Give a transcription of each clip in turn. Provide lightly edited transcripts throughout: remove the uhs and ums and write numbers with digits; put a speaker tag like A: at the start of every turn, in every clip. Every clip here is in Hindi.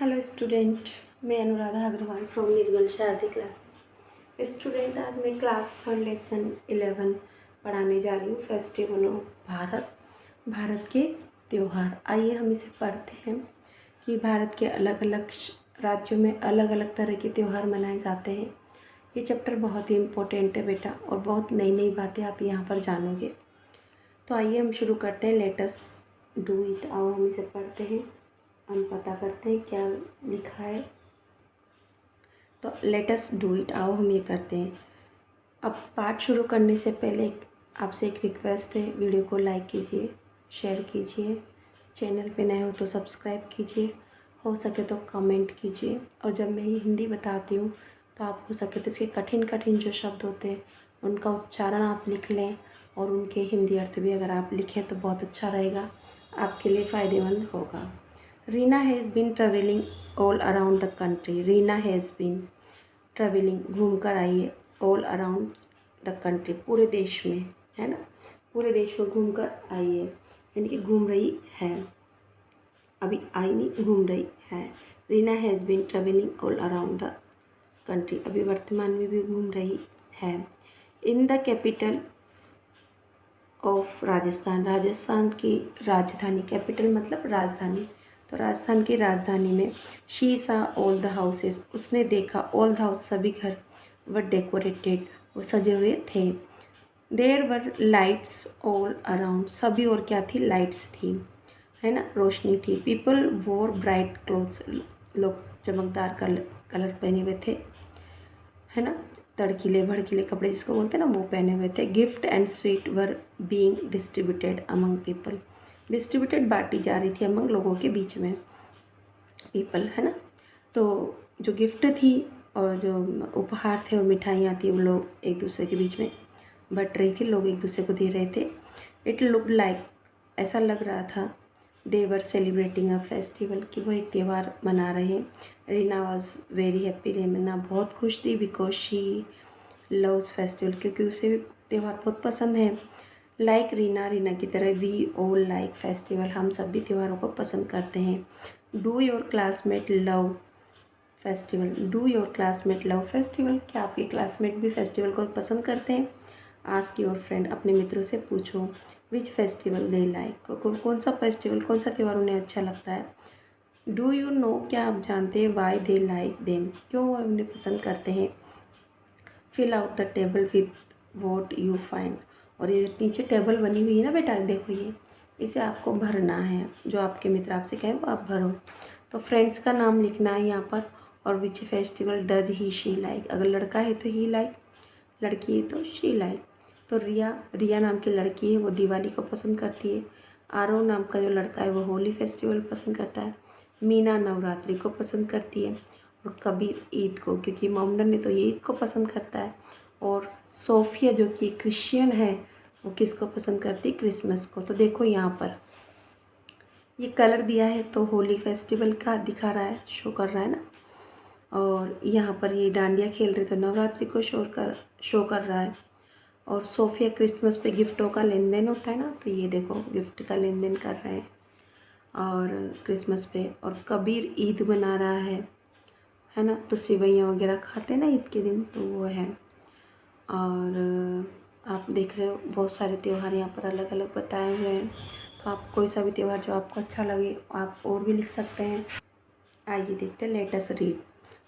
A: हेलो स्टूडेंट, मैं Anuradha Agarwal from Nirmal Shardi classes. Student, आज मैं क्लास 3 लेसन 11 पढ़ाने जा रही हूँ। फेस्टिवल ऑफ भारत के त्यौहार। आइए हम इसे पढ़ते हैं कि भारत के अलग अलग राज्यों में अलग अलग तरह के त्यौहार मनाए जाते हैं। ये चैप्टर बहुत ही इम्पोर्टेंट है बेटा, और बहुत नई नई बातें आप यहाँ पर जानोगे। तो आइए हम शुरू करते हैं। Let us do it. आओ हम इसे पढ़ते हैं, हम पता करते हैं क्या लिखा है। तो लेट अस डू इट, आओ हम ये करते हैं। अब पाठ शुरू करने से पहले आपसे एक रिक्वेस्ट है, वीडियो को लाइक कीजिए, शेयर कीजिए, चैनल पे नए हो तो सब्सक्राइब कीजिए, हो सके तो कमेंट कीजिए। और जब मैं ये हिंदी बताती हूँ तो आप हो सके तो इसके कठिन कठिन जो शब्द होते हैं उनका उच्चारण आप लिख लें, और उनके हिंदी अर्थ भी अगर आप लिखें तो बहुत अच्छा रहेगा, आपके लिए फ़ायदेमंद होगा। Reena has been travelling all around the country. Reena has been travelling, घूम कर आई है, ऑल अराउंड द कंट्री, पूरे देश में, है ना, पूरे देश में घूम कर आई है, यानी कि घूम रही है। अभी आई नहीं, घूम रही है। Reena has been travelling all around the country, अभी वर्तमान में भी घूम रही है। In the capital of Rajasthan, Rajasthan की राजधानी, कैपिटल मतलब राजधानी, तो राजस्थान की राजधानी में शी सा ऑल द हाउसेस, उसने देखा, ऑल द हाउस सभी घर, व डेकोरेटेड, वो सजे हुए थे। There were lights all around, सभी और क्या थी, लाइट्स थी, है ना, रोशनी थी। पीपल वोर ब्राइट क्लोथ्स, लोग चमकदार कलर पहने हुए थे, है ना, तड़कीले भड़कीले कपड़े जिसको बोलते हैं ना, वो पहने हुए थे। Gift and sweet were being distributed among people, distributed बांटी जा रही थी अमंग लोगों के बीच में, पीपल, है ना। तो जो गिफ्ट थी और जो उपहार थे और मिठाइयाँ थी वो लोग एक दूसरे के बीच में बट रही थी, लोग एक दूसरे को दे रहे थे। इट लुक लाइक, ऐसा लग रहा था, दे वर सेलिब्रेटिंग अ फेस्टिवल, कि वो एक त्यौहार मना रहे हैं। Reena was very happy, Reena बहुत खुश थी, बिकॉज शी लव्स फेस्टिवल, क्योंकि उसे भी त्यौहार बहुत पसंद है। लाइक रीना, रीना की तरह वी ऑल लाइक फेस्टिवल, हम सब भी त्योहारों को पसंद करते हैं। Do your classmate love festival, do your classmate love festival, क्या आपके क्लासमेट भी फेस्टिवल को पसंद करते हैं। आस्क योर फ्रेंड, अपने मित्रों से पूछो, विच फेस्टिवल दे लाइक, कौन सा फेस्टिवल, कौन सा त्यौहार उन्हें अच्छा लगता है। डू यू नो, क्या आप जानते हैं, वाई दे लाइक देम, क्यों वो उन्हें पसंद करते हैं। Fill out the table with what you find, और ये नीचे टेबल बनी हुई है ना बेटा, देखो ये, इसे आपको भरना है, जो आपके मित्र आपसे कहें वो आप भरो। तो फ्रेंड्स का नाम लिखना है यहाँ पर, और which festival does he she like, अगर लड़का है तो ही लाइक, लड़की है तो शी लाइक। तो रिया, रिया नाम की लड़की है, वो दिवाली को पसंद करती है। आरव नाम का जो लड़का है वो होली फेस्टिवल पसंद करता है। मीना नवरात्रि को पसंद करती है, और कबीर ईद को, क्योंकि मोहम्मदन ने तो ये ईद को पसंद करता है। और सोफिया जो कि क्रिश्चियन है, वो किसको पसंद करती है, क्रिसमस को। तो देखो यहाँ पर ये कलर दिया है, तो होली फेस्टिवल का दिखा रहा है, शो कर रहा है ना। और यहाँ पर ये डांडिया खेल रहे, तो नवरात्रि को शो कर रहा है। और सोफिया क्रिसमस पे गिफ्टों का लेन देन होता है ना, तो ये देखो गिफ्ट का लेन देन कर रहे हैं और क्रिसमस पे। और कबीर ईद मना रहा है ना, तो सिवैयाँ वगैरह खाते हैं ना ईद के दिन, तो वो है। और आप देख रहे हो बहुत सारे त्यौहार यहाँ पर अलग अलग बताए हुए हैं, तो आप कोई सा भी त्यौहार जो आपको अच्छा लगे आप और भी लिख सकते हैं। आइए देखते हैं, लेट अस रीड,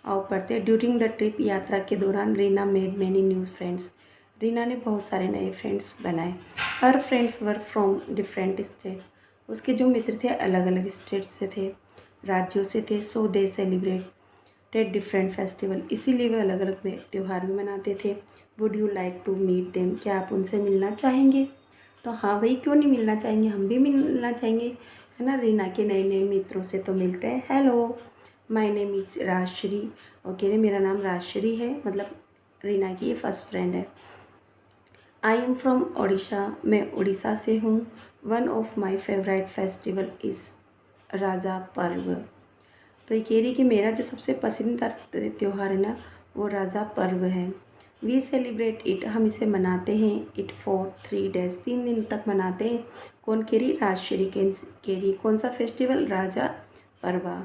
A: आओ पढ़ते हैं। ड्यूरिंग द ट्रिप, यात्रा के दौरान Reena made many new friends, Reena ने बहुत सारे नए फ्रेंड्स बनाए। हर friends were from different state, उसके जो मित्र थे अलग अलग स्टेट से थे, राज्यों से थे। So they celebrated different festival, इसीलिए वे अलग अलग त्यौहार भी मनाते थे। Would you like to meet them, क्या आप उनसे मिलना चाहेंगे। तो हाँ भाई, क्यों नहीं मिलना चाहेंगे, हम भी मिलना चाहेंगे, है ना। रीना के नए नए मित्रों से तो मिलते हैं। Hello, my name is Rajshri, okay, मेरा नाम राजश्री है, मतलब रीना की ये फर्स्ट फ्रेंड है। आई एम फ्रॉम ओडिशा, मैं उड़ीसा से हूँ। One of my favourite festival is Raja Parba, तो ये कह रही कि मेरा जो सबसे पसंदीदा त्यौहार है ना, वो राजा पर्व है। वी सेलिब्रेट इट, हम इसे मनाते हैं। इट फॉर 3 days, 3 दिन तक मनाते हैं। कौन कह रही, राजश्री कह रही, कौन सा फेस्टिवल, राजा पर्वा।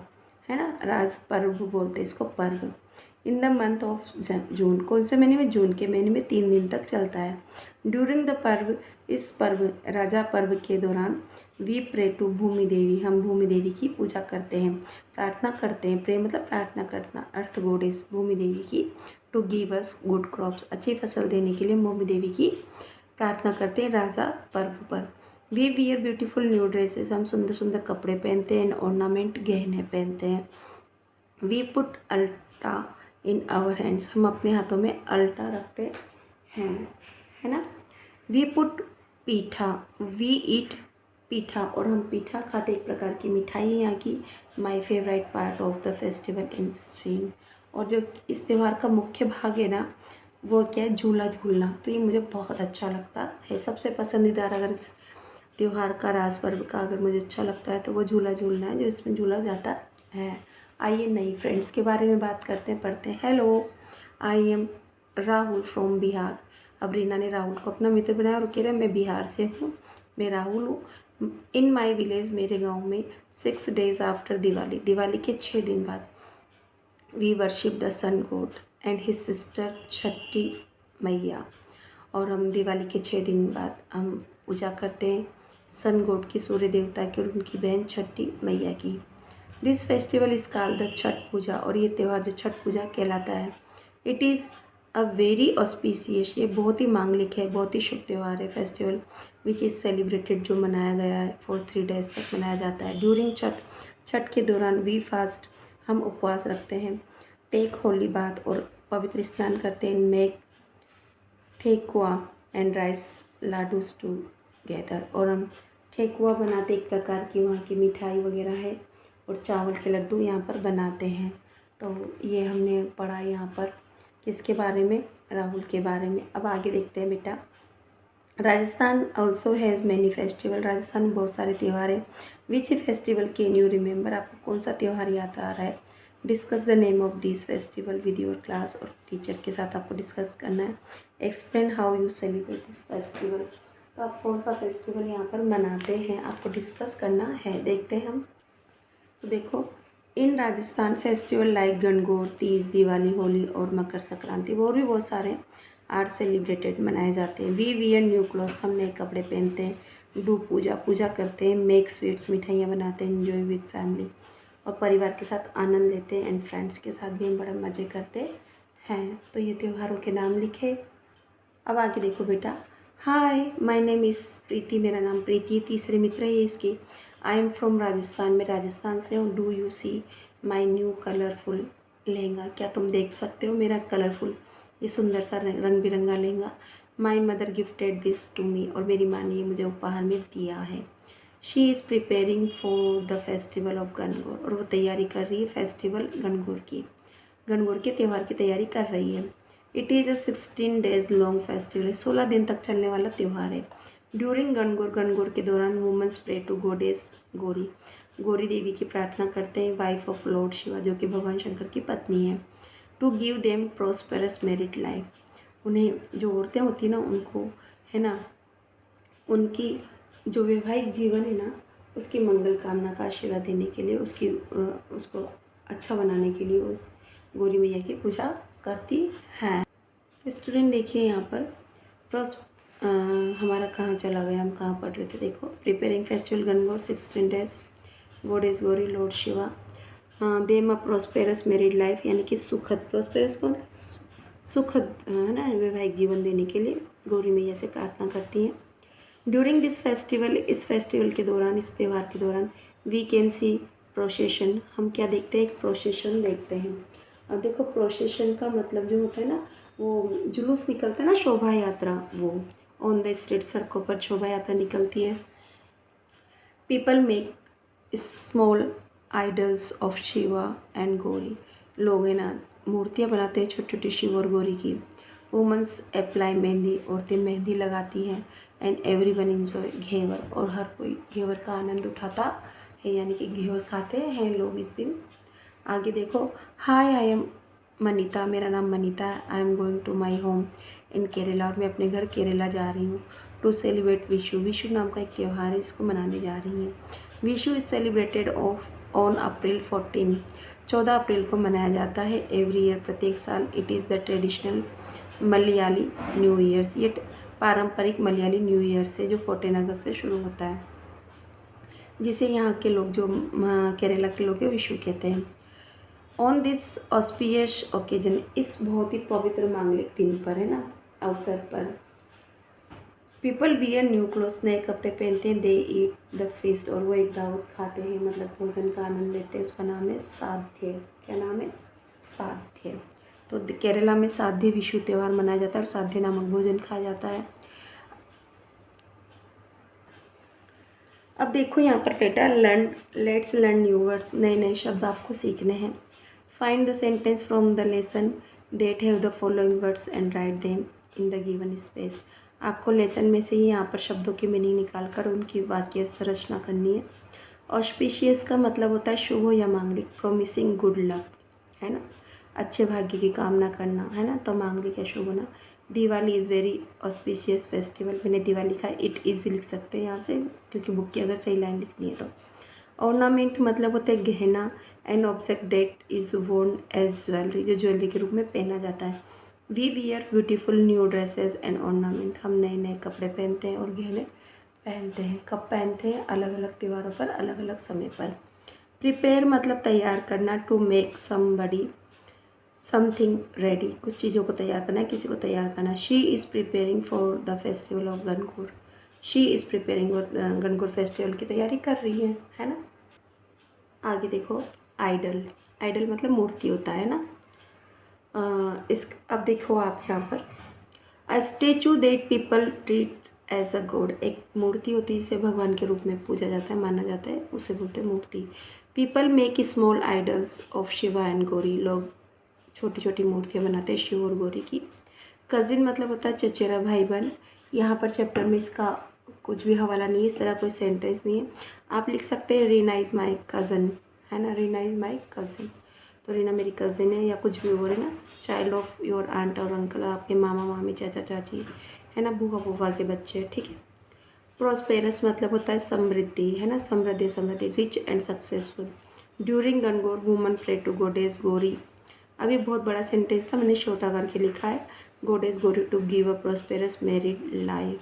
A: है ना, राज पर्व बोलते हैं इसको, पर्व। In the month of June, कौन से महीने में, जून के महीने में 3 दिन तक चलता है। ड्यूरिंग द पर्व, इस पर्व राजा पर्व के दौरान वी प्रे टू भूमि देवी, हम भूमि देवी की पूजा करते हैं, प्रार्थना करते हैं। प्रे मतलब प्रार्थना करना, अर्थ गोडेस भूमि देवी की, to give us good crops, अच्छी फसल देने के लिए भूमि देवी की प्रार्थना करते हैं राजा पर्व पर। We wear beautiful new dresses, हम सुंदर सुंदर कपड़े पहनते हैं, ऑर्नामेंट गहने पहनते हैं। We put alta in our hands, हम अपने हाथों में अल्टा रखते हैं, है ना। We put pitha, we eat pitha, और हम पीठा खाते, एक प्रकार की मिठाई है यहाँ की। My favourite part of the festival in स्वीन, और जो इस त्यौहार का मुख्य भाग है ना वो क्या है, झूला झूलना। तो ये मुझे बहुत अच्छा लगता है, सबसे पसंदीदा अगर इस त्यौहार का, राज पर्व का अगर मुझे अच्छा लगता है तो वो झूला झूलना है, जो इसमें झूला जाता है। आइए नई फ्रेंड्स के बारे में बात करते हैं, पढ़ते हैं। Hello, I am Rahul from Bihar. अब रीना ने राहुल को अपना मित्र बनाया और कह रहे मैं बिहार से हूँ, मैं राहुल हूँ। इन माई विलेज, मेरे गाँव में 6 days आफ्टर दिवाली, दिवाली के 6 दिन बाद, we worship the sun god and his sister Chhathi Maiya, और हम दिवाली के 6 दिन बाद हम पूजा करते हैं सन गॉड की, सूर्य देवता की, और उनकी बहन छठी मैया की। This festival is called the Chhath Puja, और ये त्यौहार जो छठ पूजा कहलाता है। It is a very auspicious, ये बहुत ही मांगलिक है, बहुत ही शुभ त्यौहार है। फेस्टिवल विच इज़ सेलिब्रेटेड, जो मनाया गया है फॉर 3 days तक मनाया जाता है। ड्यूरिंग छठ, छठ के दौरान वी फास्ट, हम उपवास रखते हैं। टेक होली बाथ, और पवित्र स्नान करते हैं। Make thekua and rice laddoos together, और हम ठेकुआ बनाते, एक प्रकार की वहाँ की मिठाई वगैरह है, और चावल के लड्डू यहाँ पर बनाते हैं। तो ये हमने पढ़ा यहाँ पर किसके बारे में, राहुल के बारे में। अब आगे देखते हैं बेटा। Rajasthan also has many festival, Rajasthan में बहुत सारे त्यौहार हैं। Which festival can you remember, आपको कौन सा त्यौहार याद आ रहा है। Discuss the name of this festival with your class, और टीचर के साथ आपको डिस्कस करना है। Explain how you celebrate this festival, तो आप कौन सा फेस्टिवल यहाँ पर मनाते हैं, आपको डिस्कस करना है। देखते हैं हम, तो देखो, इन राजस्थान फेस्टिवल लाइक गणगौर, तीज, दिवाली, होली और मकर संक्रांति, और भी बहुत सारे आर सेलिब्रेटेड मनाए जाते हैं। वी वियर न्यू क्लॉथ्स, हम नए कपड़े पहनते हैं। डू पूजा, पूजा करते हैं। मेक स्वीट्स, मिठाइयाँ बनाते हैं। एंजॉय विद फैमिली, और परिवार के साथ आनंद लेते हैं। एंड फ्रेंड्स के साथ भी हम बड़े मज़े करते हैं। तो ये त्योहारों के नाम लिखे। अब आगे देखो बेटा। हाय, माय नेम इज़ प्रीति, मेरा नाम प्रीति, तीसरे मित्र है इसकी। आई एम फ्रॉम राजस्थान, मैं राजस्थान से हूँ। Do you see my new colourful lehenga, क्या तुम देख सकते हो मेरा कलरफुल, ये सुंदर सा रंग बिरंगा lehenga. My mother gifted this to me, और मेरी माँ ने ये मुझे उपहार में दिया है। She is preparing for the festival of Gangaur, और वो तैयारी कर रही है फेस्टिवल गणगौर की, गणगौर के त्यौहार की तैयारी कर रही है। It is a 16 days long festival, 16 दिन तक चलने वाला त्यौहार है। ड्यूरिंग गणगौर, गणगौर के दौरान womens pray to goddess Gauri, Gauri देवी की प्रार्थना करते हैं। वाइफ ऑफ लॉर्ड शिवा, जो कि भगवान शंकर की पत्नी है। To give them prosperous married life, उन्हें जो औरतें होती हैं ना उनको, है ना, उनकी जो वैवाहिक जीवन है ना उसकी मंगल कामना का आशीर्वाद देने के लिए, उसको अच्छा बनाने के लिए उस गौरी मैया की पूजा करती हैं। तो स्टूडेंट देखिए यहाँ पर हमारा कहाँ चला गया, हम कहाँ पढ़ रहे थे। देखो, preparing festival Gangaur 16 days, goddess Gauri, Lord Shiva, them a prosperous married life, यानी कि सुखद, प्रोस्पेरस को सुखद, है ना, वैवाहिक जीवन देने के लिए गौरी मैया से प्रार्थना करती हैं। ड्यूरिंग दिस फेस्टिवल, इस फेस्टिवल के दौरान, इस त्यौहार के दौरान, वी कैन सी प्रोसेशन, हम क्या देखते हैं, एक प्रोसेशन देखते हैं। अब देखो, प्रोसेशन का मतलब जो होता है ना, वो जुलूस निकलता है ना, शोभा यात्रा, वो ऑन द स्ट्रीट, सड़कों पर शोभा यात्रा निकलती है। People make small idols of Shiva and Gauri, लोग है ना मूर्तियाँ बनाते हैं छोटी छोटी शिव और गौरी की। वुमेंस अप्लाई मेहंदी, औरतें मेहंदी लगाती हैं। एंड एवरी वन इन्जॉय घेवर, और हर कोई घेवर का आनंद उठाता है, यानी कि घेवर खाते हैं लोग इस दिन। आगे देखो। हाय, आई एम मनीता, मेरा नाम मनीता है। I am going to my home in Kerala, और मैं अपने घर केरला जा रही हूँ। टू सेलिब्रेट विशु, विशु नाम का एक त्यौहार है, इसको मनाने जा रही हैं। Vishu is celebrated on April 14, 14 अप्रैल को मनाया जाता है एवरी ईयर, प्रत्येक साल। It is the traditional Malayali new years, ये पारंपरिक मलयाली न्यू ईयर से जो 14 अगस्त से शुरू होता है, जिसे यहाँ के लोग जो केरला के लोग हैं विशु कहते हैं। ऑन दिस ऑस्पिशियस ओकेजन, इस बहुत ही पवित्र मांगलिक दिन पर, है ना, अवसर पर, पीपल वियर न्यू क्लोथ्स, नए कपड़े पहनते हैं। दे ईट द फीस्ट, और वो एक दावत खाते हैं, मतलब भोजन का आनंद लेते हैं। उसका नाम है साध्य। क्या नाम है? साध्य। तो केरला में साध्य विशु त्यौहार मनाया जाता है और साध्य नामक भोजन खाया जाता है। अब देखो यहाँ पर बेटा, लेट्स लर्न न्यू वर्ड्स, नए नए शब्द आपको सीखने हैं। Find the sentence from the lesson that have the following words and write them in the given space. आपको लेसन में से ही यहाँ पर शब्दों की मीनिंग निकाल कर उनकी वाक्य संरचना करनी है। ऑस्पिशियस का मतलब होता है शुभ या मांगलिक, प्रोमिसिंग गुड लक, है ना, अच्छे भाग्य की कामना करना, है ना, तो मांगलिक है शुभ होना। Diwali is very auspicious festival, मैंने दिवाली का इट इज़ लिख सकते हैं यहाँ से, क्योंकि बुक की अगर सही लाइन लिखनी है तो। ऑर्नामेंट मतलब होता है गहना, an object that is worn as jewellery, जो ज्वेलरी के रूप में पहना जाता है। We wear beautiful new dresses and ornament, हम नए नए कपड़े पहनते हैं और गहने पहनते हैं। कब पहनते हैं? अलग अलग त्योहारों पर, अलग अलग समय पर। प्रिपेयर मतलब तैयार करना, to make somebody something ready, कुछ चीज़ों को तैयार करना है, किसी को तैयार करना। She is preparing for the festival of Gangaur, she is preparing, वो गणगौर फेस्टिवल की तैयारी कर रही है ना। आगे देखो, आइडल, आइडल मतलब मूर्ति होता है ना। अब देखो आप यहाँ पर, a statue that people treat as a god, एक मूर्ति होती है जिसे भगवान के रूप में पूजा जाता है, माना जाता है, उसे बोलते हैं मूर्ति। People make small idols of Shiva and Gauri, लोग छोटी छोटी मूर्तियाँ बनाते हैं शिव और गौरी की। कज़िन मतलब होता है चचेरा भाई बहन। यहाँ पर चैप्टर में इसका कुछ भी हवाला नहीं है, इस तरह कोई सेंटेंस नहीं है। आप लिख सकते हैं रीना इज़ माई कज़न, है ना, रीना इज़ माई कज़न, तो रीना मेरी कज़िन है, या कुछ भी बोले ना। चाइल्ड ऑफ योर आंट और अंकल, आपके मामा मामी चाचा चाची, है ना, बुआ बुआ के बच्चे, ठीक है। प्रोस्पेरस मतलब होता है समृद्धि, है ना, समृद्धि समृद्धि, rich and successful. During Gangaur woman pray to goddess Gauri, अभी बहुत बड़ा सेंटेंस था, मैंने छोटा करके लिखा है। Goddess Gauri to give a prosperous married life.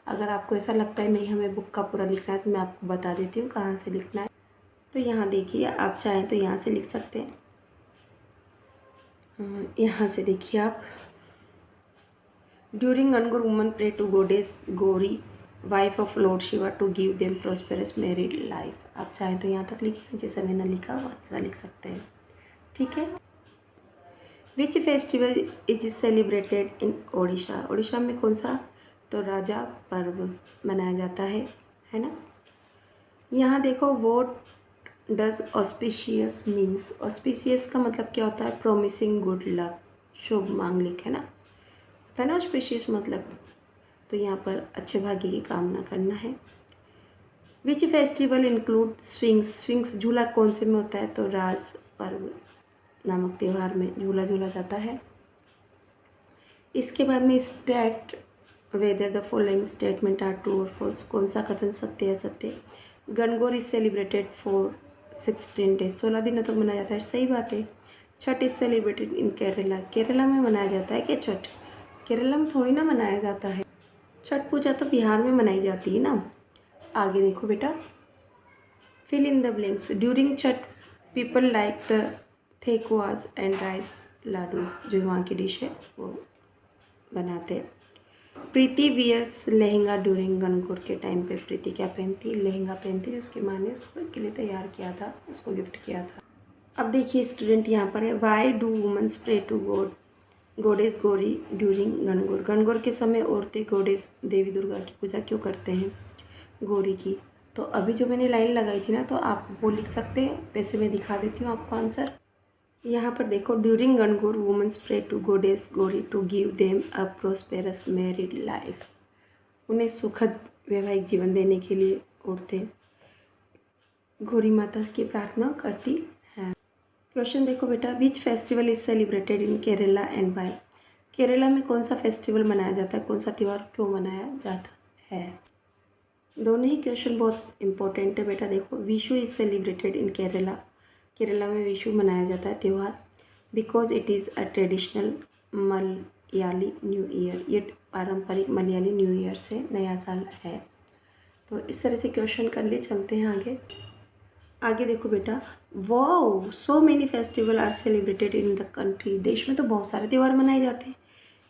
A: अगर आपको ऐसा लगता है नहीं हमें बुक का पूरा लिखना है, तो मैं आपको बता देती हूँ कहाँ से लिखना है। तो यहाँ देखिए, आप चाहें तो यहाँ से लिख सकते हैं, यहाँ से देखिए आप, during Gangaur woman pray to goddess Gauri wife of lord Shiva to give them prosperous married life. आप चाहें तो यहाँ तक लिखिए, जैसा मैंने लिखा वैसा लिख सकते हैं, ठीक है। विच फेस्टिवल इज सेलिब्रेटेड इन ओडिशा, ओडिशा में कौन सा? तो राजा पर्व मनाया जाता है ना। यहाँ देखो, what does auspicious means, auspicious का मतलब क्या होता है? प्रोमिसिंग गुड लक, शुभ मांगलिक, है ना, होता है ना ऑस्पिशियस मतलब। तो यहाँ पर अच्छे भाग्य की कामना करना है। Which festival include swings, swings झूला कौन से में होता है? तो राज पर्व नामक त्यौहार में झूला झूला जाता है। इसके बाद में state whether the following statement are true और फॉल्स, कौन सा कथन सत्य है सत्य। Gangaur is celebrated for 16 days, 16 दिनों तक मनाया जाता है, सही बात है। Chhath is celebrated in Kerala, Kerala में मनाया जाता है क्या छठ? केरला में थोड़ी ना मनाया जाता है, छठ पूजा तो बिहार में मनाई जाती है ना। आगे देखो बेटा, fill in the blanks. During Chhath people like the thekuas and rice laddoos, जो वहाँ की डिश है वो बनाते हैं। प्रीति वियर्स लहंगा ड्यूरिंग गणगौर के टाइम पे प्रीति क्या पहनती? लहंगा पहनती है, उसकी माँ ने उसको के लिए तैयार किया था, उसको गिफ्ट किया था। अब देखिए स्टूडेंट यहाँ पर है, why do womens pray to god goddess Gauri during Gangaur, Gangaur के समय औरतें गॉडेस देवी दुर्गा की पूजा क्यों करते हैं? गौरी की। तो अभी जो मैंने लाइन लगाई थी ना, तो आप वो लिख सकते हैं, वैसे मैं दिखा देती हूँ आपको आंसर। यहाँ पर देखो, during Gangaur womens pray to goddess Gauri to give them a prosperous married life, उन्हें सुखद वैवाहिक जीवन देने के लिए औरतें गौरी माता की प्रार्थना करती हैं। क्वेश्चन देखो बेटा, which festival is celebrated in Kerala and by, Kerala में कौन सा फेस्टिवल मनाया जाता है, कौन सा त्यौहार क्यों मनाया जाता है? दोनों ही क्वेश्चन बहुत इंपॉर्टेंट है बेटा। देखो, Vishu is celebrated in Kerala. Kerala में विशु मनाया जाता है त्यौहार, because it is a traditional Malayali new year. ये पारंपरिक मलयाली न्यू ईयर से नया साल है। तो इस तरह से क्वेश्चन कर लिए, चलते हैं आगे। आगे देखो बेटा, wow so many festival are celebrated in the country. देश में तो बहुत सारे त्यौहार मनाए जाते हैं।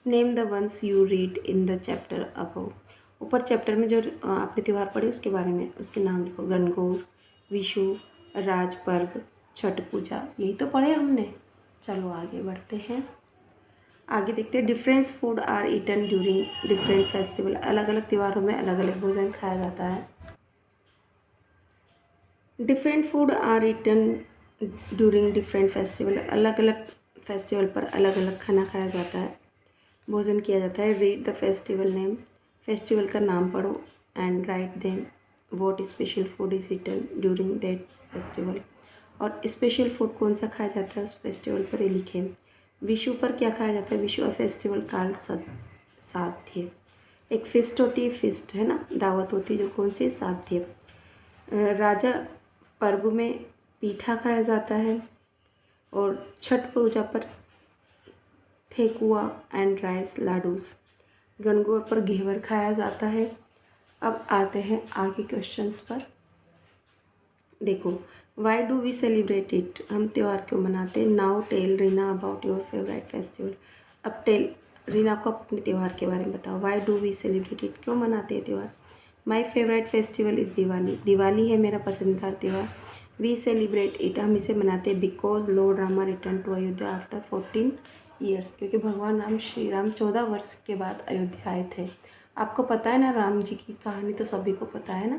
A: Name the ones you read in the chapter above. ऊपर चैप्टर में जो आपने त्यौहार पढ़े उसके बारे में उसके नाम लिखो। गणगौर, विशु, राज पर्व, छठ पूजा, यही तो पढ़े हमने। चलो आगे बढ़ते हैं। आगे देखते हैं, difference food are eaten during different festival. अलग अलग त्योहारों में अलग अलग भोजन खाया जाता है। Different food are eaten during different festival. अलग अलग फेस्टिवल पर अलग अलग खाना खाया जाता है, भोजन किया जाता है। Read the festival name. Festival का नाम पढ़ो and write them what special food is eaten during that festival. और स्पेशल फूड कौन सा खाया जाता है उस फेस्टिवल पर ये लिखें। विशु पर क्या खाया जाता है। विशु अ फेस्टिवल काल साध्य। एक फिस्ट होती है, फिस्ट है ना, दावत होती है जो कौन सी, साध्य। राजा पर्व में पीठा खाया जाता है। और छठ पूजा पर ठेकुआ एंड राइस लाडूस। गणगौर पर घेवर खाया जाता है। अब आते हैं आगे क्वेश्चंस पर। देखो, why do we celebrate it. हम त्यौहार क्यों मनाते हैं। Now tell Reena about your favourite festival. अब टेल रीना को अपने त्यौहार के बारे में बताओ। Why do we celebrate it, क्यों मनाते हैं त्यौहार। My favourite festival is Diwali. Diwali है मेरा पसंदीदा त्यौहार। वी सेलिब्रेट इट, हम इसे मनाते हैं because lord Rama return to Ayodhya after 14 years. क्योंकि भगवान राम श्री राम 14 वर्ष के बाद अयोध्या आए थे। आपको पता है ना राम जी की कहानी, तो सभी को पता है ना।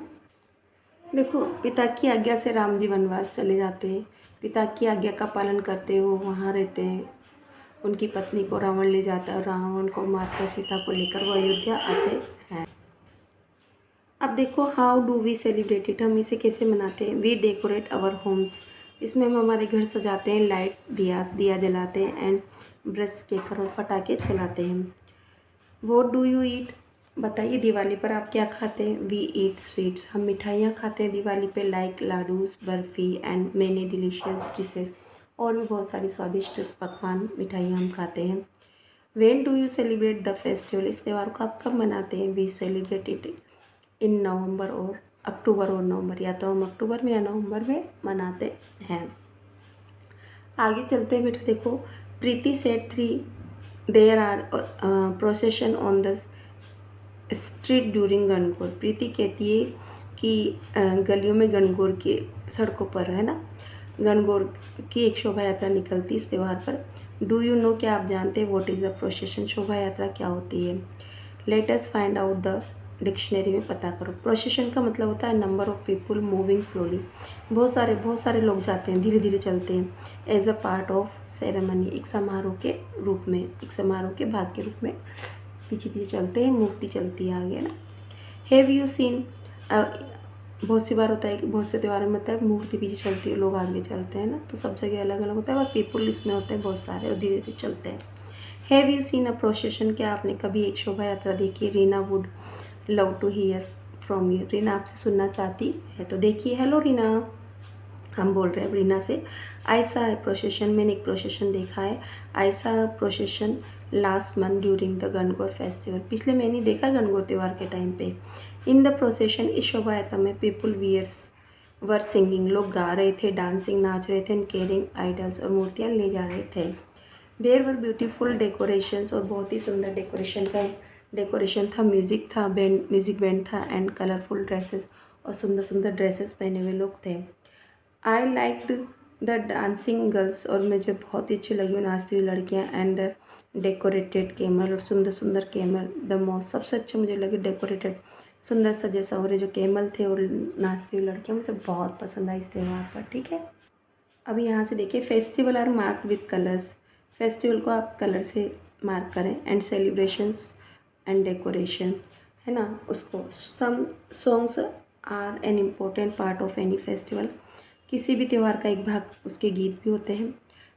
A: देखो, पिता की आज्ञा से राम जी वनवास चले जाते हैं। पिता की आज्ञा का पालन करते हुए वहाँ रहते हैं। उनकी पत्नी को रावण ले जाता है और रावण को मारकर सीता को लेकर वो अयोध्या आते हैं। अब देखो, how do we celebrate it, हम इसे कैसे मनाते हैं। वी डेकोरेट आवर होम्स, इसमें हम हमारे घर सजाते हैं। लाइट दिया जलाते हैं एंड ब्रश केकर और पटाखे चलाते हैं। वॉट डू यू ईट, बताइए दिवाली पर आप क्या खाते हैं। वी ईट स्वीट्स, हम मिठाइयाँ खाते हैं दिवाली पे। Like laddoos, barfi and many delicious dishes, और भी बहुत सारी स्वादिष्ट पकवान मिठाइयाँ हम खाते हैं। When do you celebrate the festival, इस त्यौहार को आप कब मनाते हैं। वी सेलिब्रेट इट इन नवंबर और अक्टूबर और नवंबर, या तो हम अक्टूबर में या नवंबर में मनाते हैं। आगे चलते हैं बेटा। देखो, Preeti set 3 there are procession on the street during Gangaur. Preeti कहती है कि गलियों में गणगौर के सड़कों पर है ना, गणगौर की एक शोभा यात्रा निकलती इस त्यौहार पर। डू यू नो, क्या आप जानते हैं व्हाट इज़ द प्रोसेशन, शोभा यात्रा क्या होती है। Let us find out the, dictionary में पता करो। प्रोसेशन का मतलब होता है number of people moving slowly. बहुत सारे लोग जाते हैं, धीरे धीरे चलते हैं। As a part of ceremony, एक समारोह के रूप में, एक समारोह के भाग के रूप में पीछे पीछे चलते हैं, मूर्ति चलती है आगे ना। हैव यू सीन, बहुत सी बार होता है कि बहुत से त्योहारों में होता है मूर्ति पीछे चलती है, लोग आगे चलते हैं ना। तो सब जगह अलग अलग होता है, और पीपुल इसमें होते हैं बहुत सारे और धीरे धीरे चलते हैं। Have you seen a procession, क्या आपने कभी एक शोभा यात्रा देखी। Reena would love to hear from you, Reena आपसे सुनना चाहती है। तो देखिए, हेलो रीना, हम बोल रहे हैं रीना से। आयसा है प्रोसेशन, मैंने एक प्रोसेशन देखा है। I saw procession last month during the Gangaur festival, पिछले महीने देखा गणगौर त्यौहार के टाइम पे। इन द प्रोसेशन, इस शोभा यात्रा में पीपुल वर सिंगिंग, लोग गा रहे थे, डांसिंग नाच रहे थे, एंड कैरिंग आइडल्स, और मूर्तियाँ ले जा रहे थे। देयर वर ब्यूटीफुल डेकोरेशंस, और बहुत ही सुंदर डेकोरेशन था। म्यूज़िक था, म्यूज़िक बैंड था, एंड कलरफुल ड्रेसेस, और सुंदर सुंदर ड्रेसेस पहने हुए लोग थे। I like the dancing girls, और मुझे बहुत ही अच्छी लगी वो नाचती हुई लड़कियाँ। एंड द डेकोरेटेड कैमल, और सुंदर सुंदर कैमल। द मोस्ट, सबसे अच्छे मुझे लगे डेकोरेटेड, सुंदर सजे सवरे जो कैमल थे और नाचती हुई लड़कियाँ, मुझे बहुत पसंद आई इस त्यौहार पर। ठीक है, अभी यहाँ से देखिए, festival are marked with colours, festival को आप कलर से मार्क करें। एंड सेलिब्रेशंस एंड डेकोरेशन, है ना, उसको। Some songs are an important part of any festival, किसी भी त्यौहार का एक भाग उसके गीत भी होते हैं।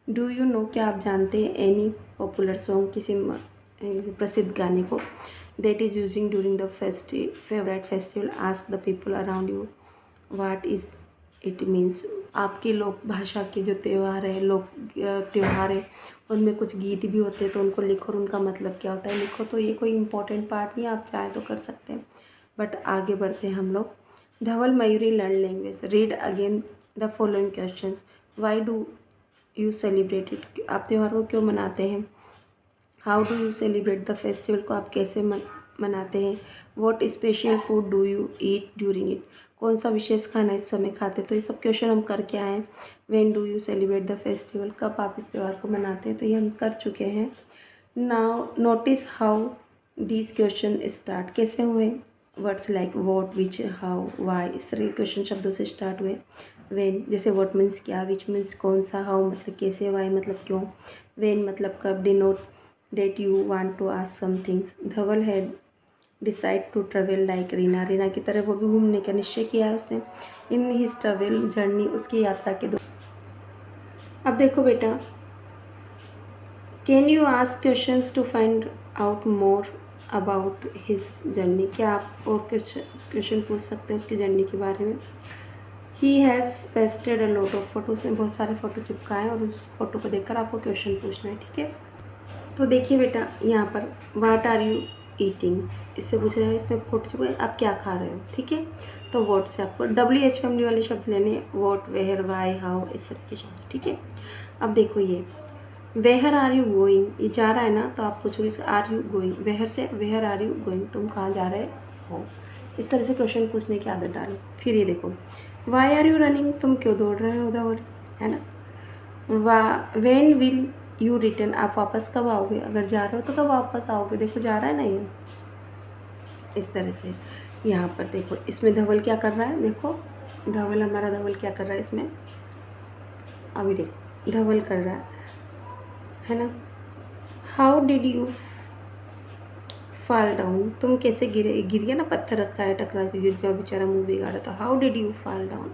A: डू यू नो, क्या आप जानते हैं एनी पॉपुलर सॉन्ग, किसी प्रसिद्ध गाने को। that is using during the favorite festival. Ask the people around you what is it means. आपकी लोक भाषा के जो त्यौहार है, त्यौहार है, उनमें कुछ गीत भी होते हैं, तो उनको लिखो और उनका मतलब क्या होता है लिखो। तो ये कोई इम्पोर्टेंट पार्ट नहीं है, आप चाहें तो कर सकते हैं। बट आगे बढ़ते हैं हम लोग। Dhaval Mayuri learn language. Read again the following questions. Why do you celebrate it. आप त्यौहार को क्यों मनाते हैं। How do you celebrate the festival को आप कैसे मनाते हैं। What special food do you eat during it. कौन सा विशेष खाना इस समय खाते हैं। तो ये सब क्वेश्चन हम करके आए हैं। When do you celebrate the festival, कब आप इस त्यौहार को मनाते हैं, तो ये हम कर चुके हैं। Now notice how these question start, कैसे हुए। Words like what, which, how, why, इस तरह के क्वेश्चन शब्दों से स्टार्ट हुए। व्हेन जैसे वॉट मीन्स क्या, विच मीन्स कौन सा, हाउ मतलब कैसे, वाई मतलब क्यों, व्हेन मतलब कब, denote that you want to ask some things. Dhawal had decide to travel like Reena, Reena की तरह वो भी घूमने का निश्चय किया है उसने। इन his travel जर्नी, उसकी यात्रा के दो। अब देखो बेटा, can you ask questions to find out more about his journey. क्या आप और क्वेश्चन पूछ सकते हैं उसकी जर्नी के बारे में। He has pasted a lot of photo, उसने बहुत सारे फ़ोटो चिपकाए और उस फोटो को देखकर आपको क्वेश्चन पूछना है, ठीक है। तो देखिए बेटा, यहाँ पर वाट आर यू ईटिंग, इससे पूछा जाए, इसने फोटो चिपकाए, आप क्या खा रहे हो, ठीक है। तो वॉट से आपको WH फैमिली वाले शब्द लेने, वॉट, वेयर, वाई, हाउ, इस तरह के शब्द, ठीक है। अब देखो ये वेहर आर यू गोइंग, ये जा रहा है ना, तो आप पूछोगे आर यू गोइंग, वेहर से वेहर आर यू गोइंग, तुम कहाँ जा रहे हो। इस तरह से क्वेश्चन पूछने की आदत डालो। फिर ये देखो, वाई आर यू रनिंग, तुम क्यों दौड़ रहे हो उधर, है ना। व्हेन विल यू रिटर्न, आप वापस कब आओगे, अगर जा रहे हो तो कब वापस आओगे। देखो जा रहा है ना ये, इस तरह से। यहाँ पर देखो, इसमें धवल क्या कर रहा है, देखो धवल, हमारा धवल क्या कर रहा है इसमें, अभी देखो धवल कर रहा है ना। How did you fall down, तुम कैसे गिरे, गिर गया ना, पत्थर रखा है, टकरा के गिर गया बेचारा, मुंह बिगाड़ा। तो how did you fall down,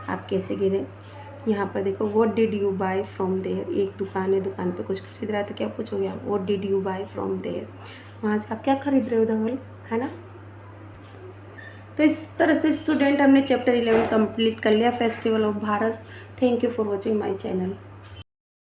A: आप कैसे गिरे। यहाँ पर देखो, what did you buy from there, एक दुकान है, दुकान पे कुछ खरीद रहा है, तो क्या पूछोगे आप, what did you buy from there, वहाँ से आप क्या खरीद रहे हो धवल, है ना। तो इस तरह से स्टूडेंट हमने चैप्टर 11 कंप्लीट कर लिया, festival of Bharat. Thank you for watching my channel.